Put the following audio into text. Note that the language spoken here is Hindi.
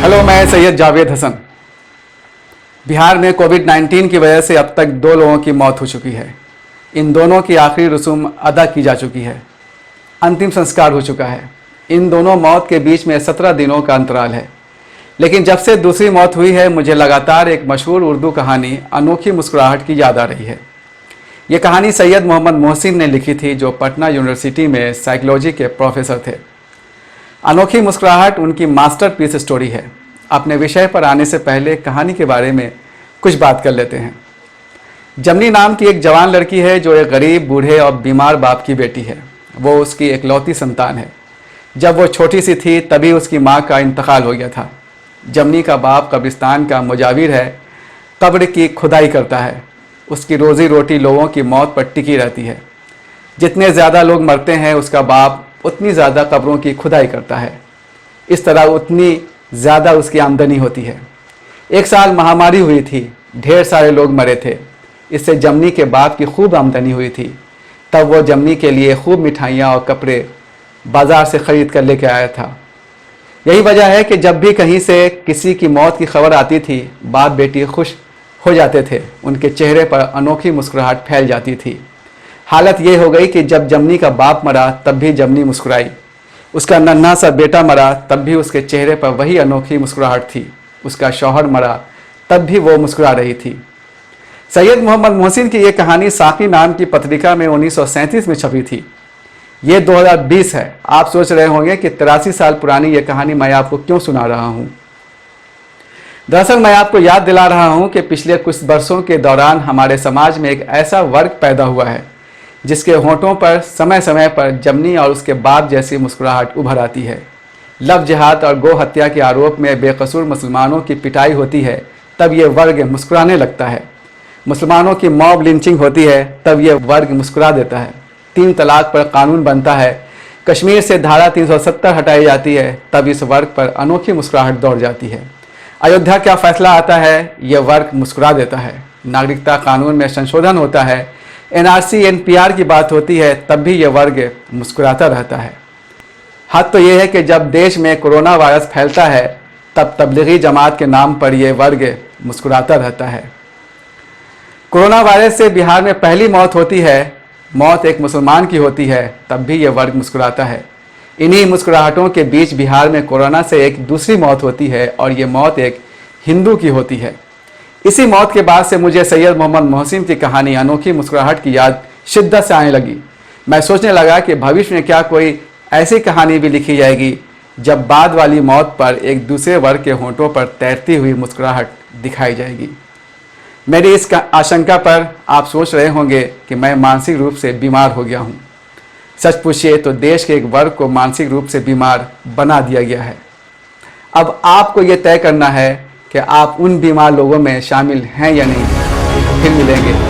हेलो, मैं सैयद जावेद हसन। बिहार में कोविड-19 की वजह से अब तक 2 लोगों की मौत हो चुकी है। इन दोनों की आखिरी रस्म अदा की जा चुकी है। अंतिम संस्कार हो चुका है। इन दोनों मौत के बीच में 17 दिनों का अंतराल है। लेकिन जब से दूसरी मौत हुई है, मुझे लगातार एक मशहूर उर्दू कहानी अनोखी मुस्कुराहट की याद आ रही है। ये कहानी सैयद मोहम्मद मोहसिन ने लिखी थी, जो पटना यूनिवर्सिटी में साइकोलॉजी के प्रोफेसर थे। अनोखी मुस्कुराहट उनकी मास्टरपीस स्टोरी है। अपने विषय पर आने से पहले कहानी के बारे में कुछ बात कर लेते हैं। जमनी नाम की एक जवान लड़की है, जो एक गरीब, बूढ़े और बीमार बाप की बेटी है। वो उसकी इकलौती संतान है। जब वो छोटी सी थी, तभी उसकी माँ का इंतकाल हो गया था। जमनी का बाप कब्रिस्तान का मुजाविर है, कब्र की खुदाई करता है। उसकी रोज़ी रोटी लोगों की मौत पर टिकी रहती है। जितने ज़्यादा लोग मरते हैं, उसका बाप उतनी ज़्यादा कब्रों की खुदाई करता है। इस तरह उतनी ज़्यादा उसकी आमदनी होती है। एक साल महामारी हुई थी, ढेर सारे लोग मरे थे। इससे जमनी के बाप की खूब आमदनी हुई थी। तब वो जमनी के लिए खूब मिठाइयाँ और कपड़े बाज़ार से ख़रीद कर लेके आया था। यही वजह है कि जब भी कहीं से किसी की मौत की खबर आती थी, बाप बेटी खुश हो जाते थे। उनके चेहरे पर अनोखी मुस्कुराहट फैल जाती थी। हालत ये हो गई कि जब जमनी का बाप मरा, तब भी जमनी मुस्कुराई। उसका नन्हा सा बेटा मरा, तब भी उसके चेहरे पर वही अनोखी मुस्कुराहट थी। उसका शौहर मरा, तब भी वो मुस्कुरा रही थी। सैयद मोहम्मद मोहसिन की ये कहानी साकी नाम की पत्रिका में 1937 में छपी थी। ये 2020 है। आप सोच रहे होंगे कि 83 साल पुरानी ये कहानी मैं आपको क्यों सुना रहा हूँ। दरअसल मैं आपको याद दिला रहा हूँ कि पिछले कुछ वर्षों के दौरान हमारे समाज में एक ऐसा वर्ग पैदा हुआ है, जिसके होंठों पर समय समय पर जमनी और उसके बाप जैसी मुस्कुराहट उभर आती है। लव जिहाद और गौ हत्या के आरोप में बेकसूर मुसलमानों की पिटाई होती है, तब ये वर्ग मुस्कुराने लगता है। मुसलमानों की मॉब लिंचिंग होती है, तब ये वर्ग मुस्कुरा देता है। 3 तलाक पर कानून बनता है, कश्मीर से धारा 370 हटाई जाती है, तब इस वर्ग पर अनोखी मुस्कुराहट दौड़ जाती है। अयोध्या का फैसला आता है, ये वर्ग मुस्कुरा देता है। नागरिकता कानून में संशोधन होता है, NRC NPR की बात होती है, तब भी ये वर्ग मुस्कुराता रहता है। हद तो ये है कि जब देश में कोरोना वायरस फैलता है, तब तबलीगी जमात के नाम पर यह वर्ग मुस्कुराता रहता है। कोरोना वायरस से बिहार में पहली मौत होती है, मौत एक मुसलमान की होती है, तब भी यह वर्ग मुस्कुराता है। इन्हीं मुस्कुराहटों के बीच बिहार में कोरोना से एक दूसरी मौत होती है, और ये मौत एक हिंदू की होती है। इसी मौत के बाद से मुझे सैयद मोहम्मद मोहसिन की कहानी अनोखी मुस्कुराहट की याद शिद्दत से आने लगी। मैं सोचने लगा कि भविष्य में क्या कोई ऐसी कहानी भी लिखी जाएगी, जब बाद वाली मौत पर एक दूसरे वर्ग के होंठों पर तैरती हुई मुस्कुराहट दिखाई जाएगी। मेरी इस आशंका पर आप सोच रहे होंगे कि मैं मानसिक रूप से बीमार हो गया हूँ। सच पूछिए तो देश के एक वर्ग को मानसिक रूप से बीमार बना दिया गया है। अब आपको ये तय करना है कि आप उन बीमार लोगों में शामिल हैं या नहीं। फिर मिलेंगे।